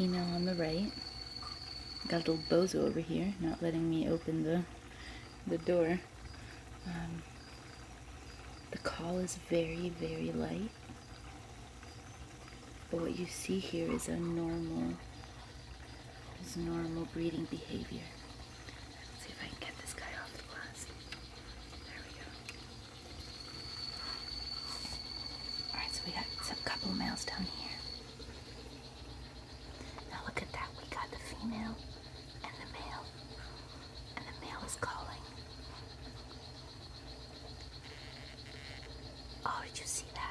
female on the right. Got a little bozo over here, not letting me open the door. The call is very, very light. But what you see here is normal breeding behavior. Let's see if I can get this guy off the glass. There we go. Alright, so we got a couple males down here. Now look at that. We got the female and the male. And the male is calling. Oh, did you see that?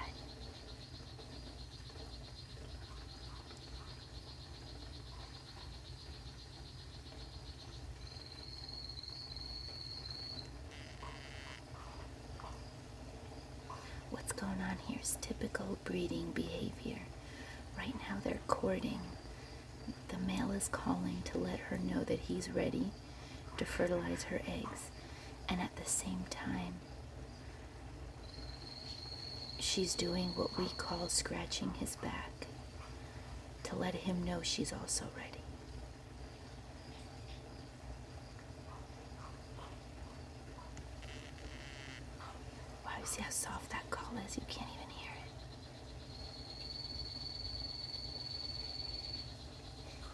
What's going on here is typical breeding behavior. Right now they're courting. The male is calling to let her know that he's ready to fertilize her eggs. And at the same time, she's doing what we call scratching his back to let him know she's also ready. Wow, you see how soft that call is? You can't even hear it.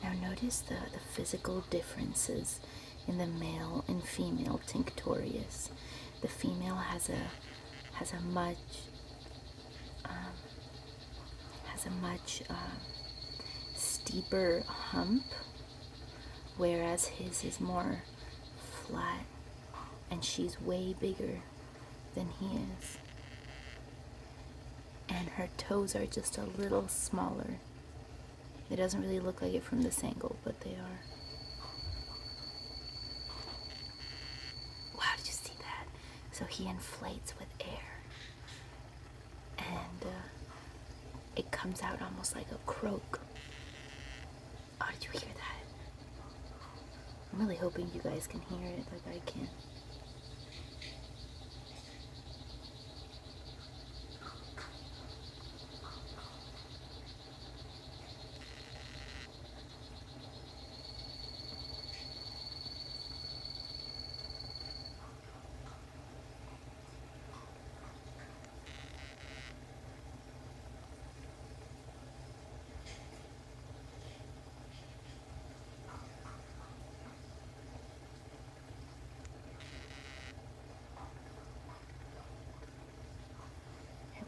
Now notice the physical differences in the male and female Tinctorious. The female has a much steeper hump, whereas his is more flat, and she's way bigger than he is. And her toes are just a little smaller. It doesn't really look like it from this angle, but they are. Wow, did you see that? So he inflates with air. And it comes out almost like a croak. Oh, did you hear that? I'm really hoping you guys can hear it like I can.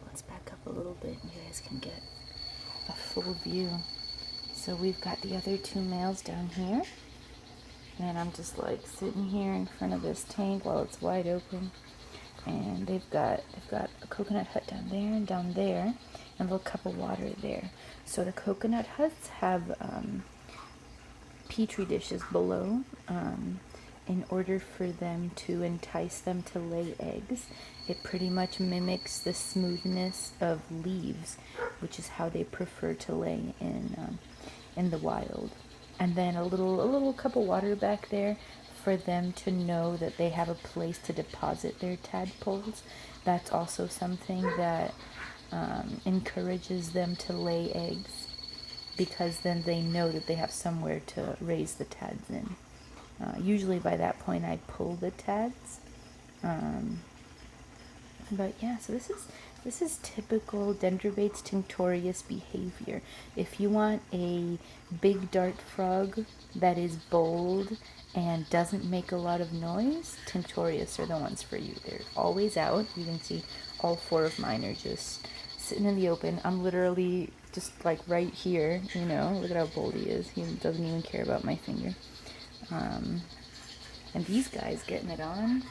Let's back up a little bit and you guys can get a full view. So we've got the other two males down here, and I'm just like sitting here in front of this tank while it's wide open, and they've got a coconut hut down there, and a little cup of water there. So the coconut huts have petri dishes below. In order for them to entice them to lay eggs, it pretty much mimics the smoothness of leaves, which is how they prefer to lay in the wild. And then a little cup of water back there for them to know that they have a place to deposit their tadpoles. That's also something that encourages them to lay eggs, because then they know that they have somewhere to raise the tads in. Usually by that point I pull the tads. But yeah, so this is typical Dendrobates tinctorious behavior. If you want a big dart frog that is bold and doesn't make a lot of noise, Tinctorious are the ones for you. They're always out. You can see all four of mine are just sitting in the open. I'm literally just like right here, you know. Look at how bold he is. He doesn't even care about my finger. And these guys getting it on.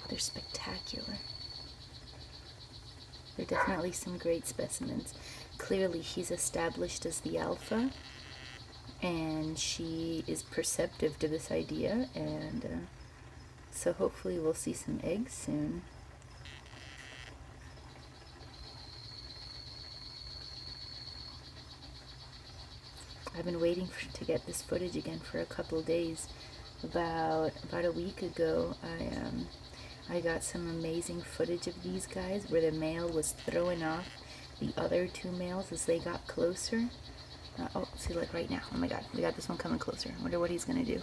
They're spectacular. They're definitely some great specimens. Clearly he's established as the alpha, and she is perceptive to this idea, and so hopefully we'll see some eggs soon. I've been waiting to get this footage again for a couple of days. About a week ago, I got some amazing footage of these guys where the male was throwing off the other two males as they got closer. Oh, see, like right now. Oh my god, we got this one coming closer. I wonder what he's gonna do.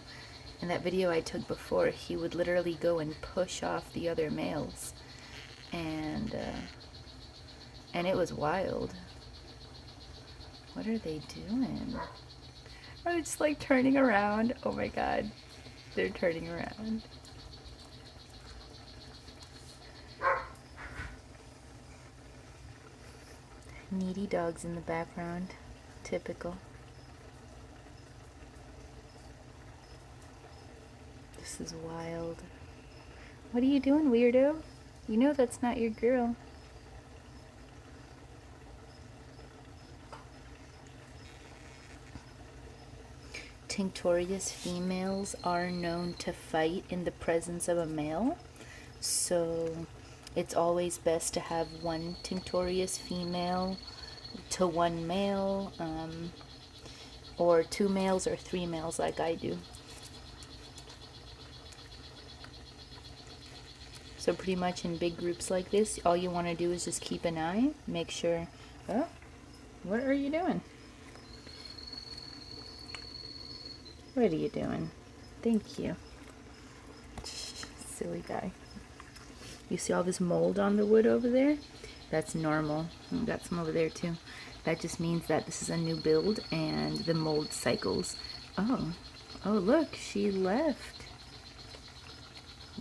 In that video I took before, he would literally go and push off the other males. And it was wild. What are they doing? Oh, it's like turning around. Oh my god. They're turning around. Needy dogs in the background. Typical. This is wild. What are you doing, weirdo? You know that's not your girl. Tinctorious females are known to fight in the presence of a male, so it's always best to have one Tinctorious female to one male, or 2 males or 3 males like I do. So pretty much in big groups like this, all you want to do is just keep an eye, make sure. Oh, what are you doing? What are you doing? Thank you. Silly guy. You see all this mold on the wood over there? That's normal. We've got some over there too. That just means that this is a new build and the mold cycles. Oh, oh look, she left.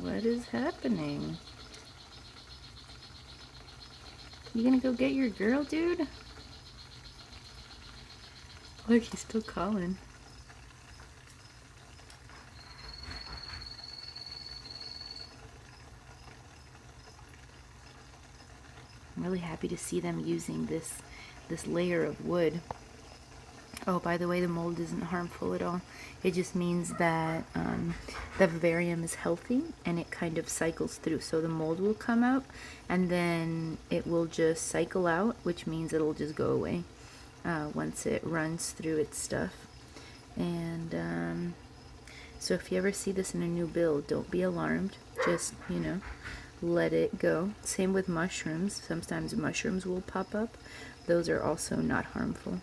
What is happening? You gonna go get your girl, dude? Look, he's still calling. I'm really happy to see them using this layer of wood. Oh, by the way, the mold isn't harmful at all. It just means that the vivarium is healthy and it kind of cycles through. So the mold will come out and then it will just cycle out, which means it'll just go away once it runs through its stuff. And so if you ever see this in a new build, don't be alarmed. Just, you know, let it go. Same with mushrooms. Sometimes mushrooms will pop up. Those are also not harmful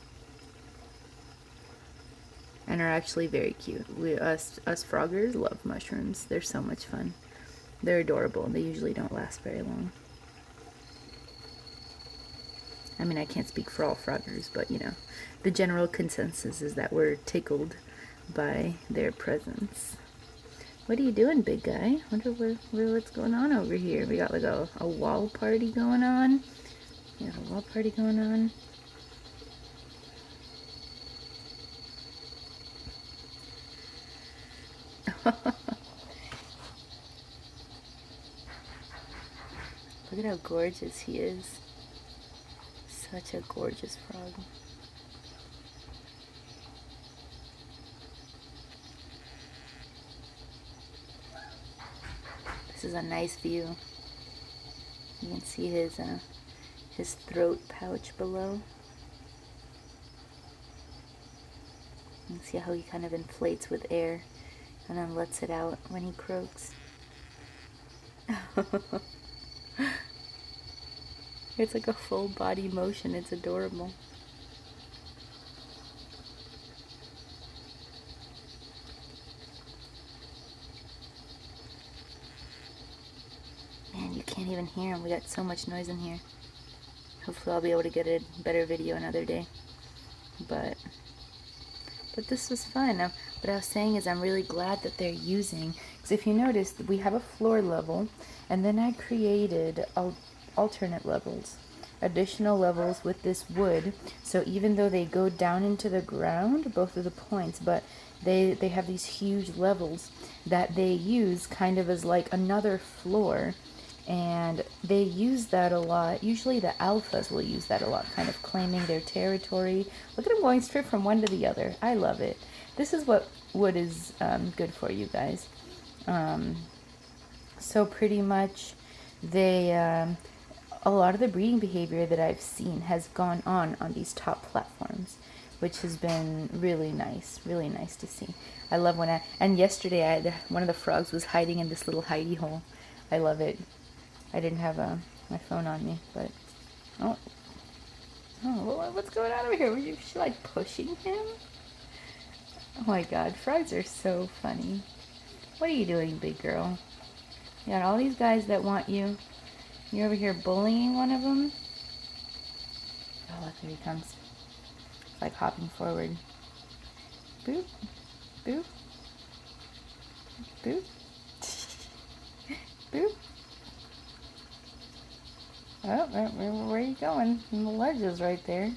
and are actually very cute. Us froggers love mushrooms. They're so much fun. They're adorable. They usually don't last very long. I mean, I can't speak for all froggers, but you know, the general consensus is that we're tickled by their presence. What are you doing, big guy? Wonder what's going on over here. We got like a wall party going on. We got a wall party going on. Look at how gorgeous he is. Such a gorgeous frog. This is a nice view. You can see his throat pouch below. You can see how he kind of inflates with air and then lets it out when he croaks. It's like a full body motion. It's adorable. Man, you can't even hear him. We got so much noise in here. Hopefully I'll be able to get a better video another day. But this was fun. What I was saying is I'm really glad that they're using, because if you notice, we have a floor level, and then I created alternate levels, additional levels with this wood. So even though they go down into the ground, both of the points, but they have these huge levels that they use kind of as like another floor. And they use that a lot. Usually the alphas will use that a lot, kind of claiming their territory. Look at them going straight from one to the other. I love it. This is what wood is good for, you guys. So pretty much they, a lot of the breeding behavior that I've seen has gone on these top platforms, which has been really nice to see. I love when and yesterday one of the frogs was hiding in this little hidey hole. I love it. I didn't have my phone on me, but oh, what's going on over here? Were you like pushing him? Oh my God, frogs are so funny. What are you doing, big girl? You got all these guys that want you. You're over here bullying one of them. Oh, look, here he comes. It's like hopping forward. Boop, boop, boop, boop. Oh, where are you going? And the ledge is right there.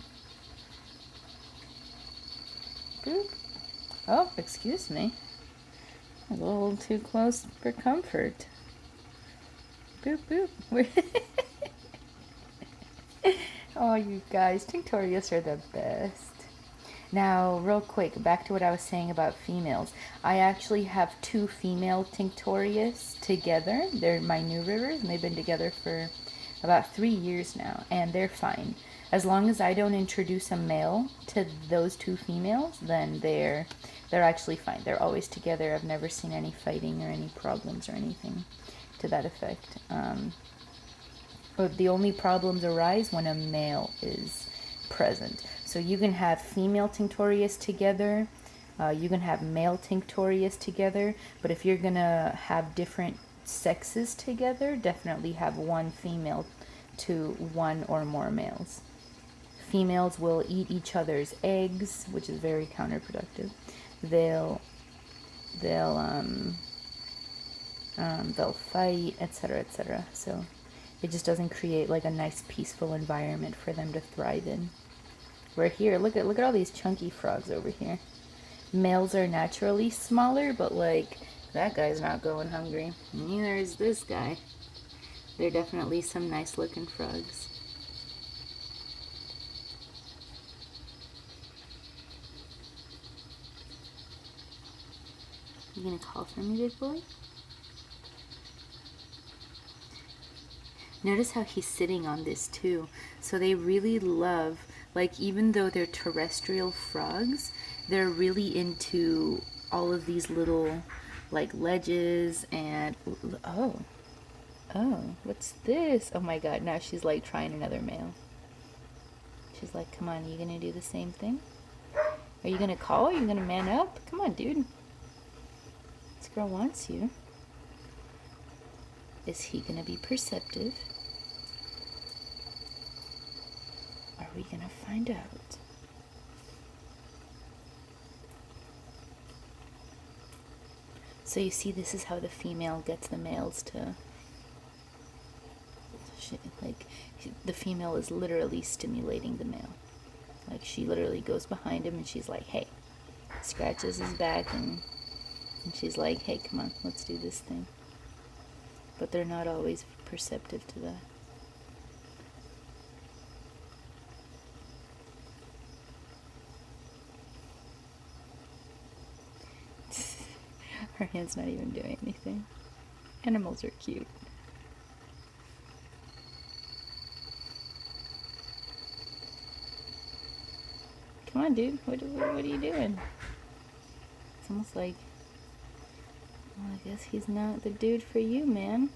Boop. Oh, excuse me. A little too close for comfort. Boop, boop. Oh, you guys, Tinctorious are the best. Now, real quick, back to what I was saying about females. I actually have 2 female Tinctorious together. They're my new rivers, and they've been together for about 3 years now, and they're fine. As long as I don't introduce a male to those 2 females, then they're actually fine. They're always together. I've never seen any fighting or any problems or anything to that effect. But the only problems arise when a male is present. So you can have female Tinctorious together, you can have male Tinctorious together, but if you're gonna have different sexes together, definitely have one female to one or more males. Females will eat each other's eggs, which is very counterproductive. They'll fight, etc., etc. So it just doesn't create like a nice peaceful environment for them to thrive in. We're here. Look at all these chunky frogs over here. Males are naturally smaller, but like that guy's not going hungry. Neither is this guy. They're definitely some nice looking frogs. You gonna call for me, big boy? Notice how he's sitting on this too. So they really love, like even though they're terrestrial frogs, they're really into all of these little like ledges and oh, what's this? Oh my God, now she's like trying another male. She's like, come on, are you gonna do the same thing? Are you gonna call? Are you gonna man up? Come on, dude. This girl wants you. Is he gonna be perceptive? Are we gonna find out? So you see, this is how the female gets the males to, the female is literally stimulating the male. Like she literally goes behind him and she's like, hey, scratches his back and she's like, hey, come on, let's do this thing. But they're not always perceptive to that. Her hand's not even doing anything. Animals are cute. Come on, dude. What are you doing? It's almost like, well, I guess he's not the dude for you, man.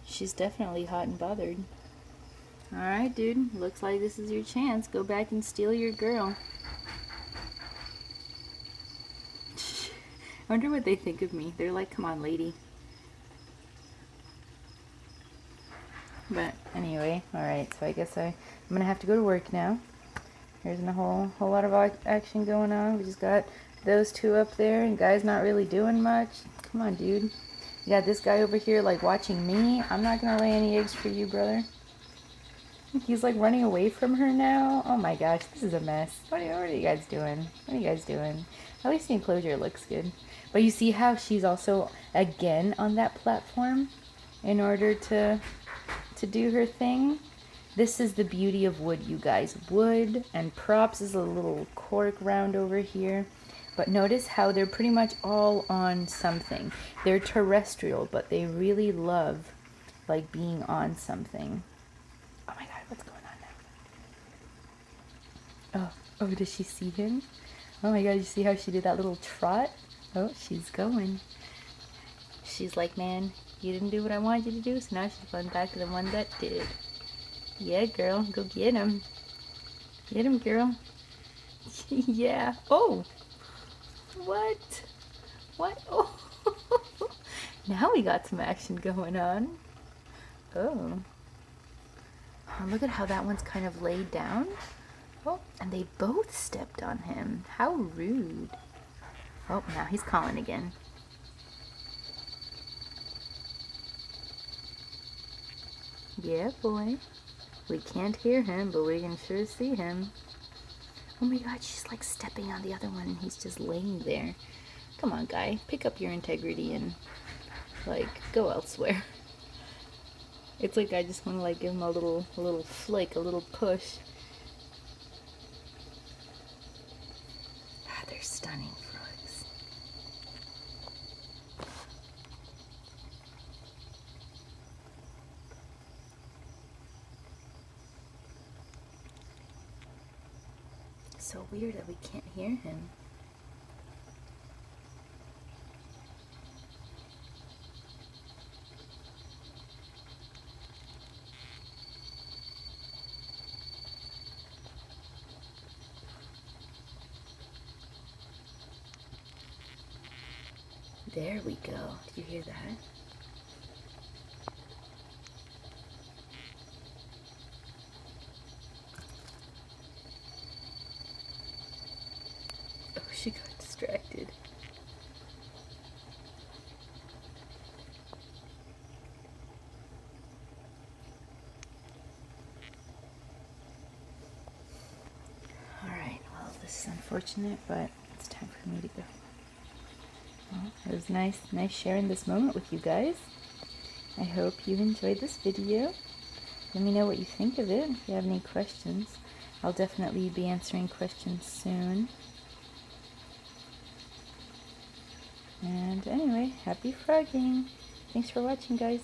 She's definitely hot and bothered. Alright, dude. Looks like this is your chance. Go back and steal your girl. I wonder what they think of me. They're like, come on, lady. But anyway, alright, so I guess I'm gonna have to go to work now. There's a whole lot of action going on. We just got those 2 up there, and guy's not really doing much. Come on, dude. You got this guy over here, like, watching me. I'm not gonna lay any eggs for you, brother. He's, like, running away from her now. Oh my gosh, this is a mess. What are you guys doing? What are you guys doing? At least the enclosure looks good. But you see how she's also, again, on that platform in order to do her thing? This is the beauty of wood, you guys. Wood and props is a little cork round over here. But notice how they're pretty much all on something. They're terrestrial, but they really love, like, being on something. Oh my God, what's going on now? Oh, does she see him? Oh my God, you see how she did that little trot? Oh, she's going. She's like, man, you didn't do what I wanted you to do, so now she's going back to the one that did. Yeah, girl, go get him. Get him, girl. Yeah. Oh! What? What? Oh! Now we got some action going on. Oh. Oh, look at how that one's kind of laid down. Oh, and they both stepped on him. How rude. Oh, now he's calling again. Yeah, boy. We can't hear him, but we can sure see him. Oh my god, she's like stepping on the other one and he's just laying there. Come on, guy. Pick up your integrity and, like, go elsewhere. It's like I just want to, like, give him a little flick, a little push. Ah, they're stunning frogs. So weird that we can't hear him. There we go. Did you hear that? Oh, she got distracted. Alright, well, this is unfortunate, but it's time for me to go. Well, it was nice sharing this moment with you guys. I hope you enjoyed this video. Let me know what you think of it. If you have any questions, I'll definitely be answering questions soon. And anyway, happy frogging. Thanks for watching, guys.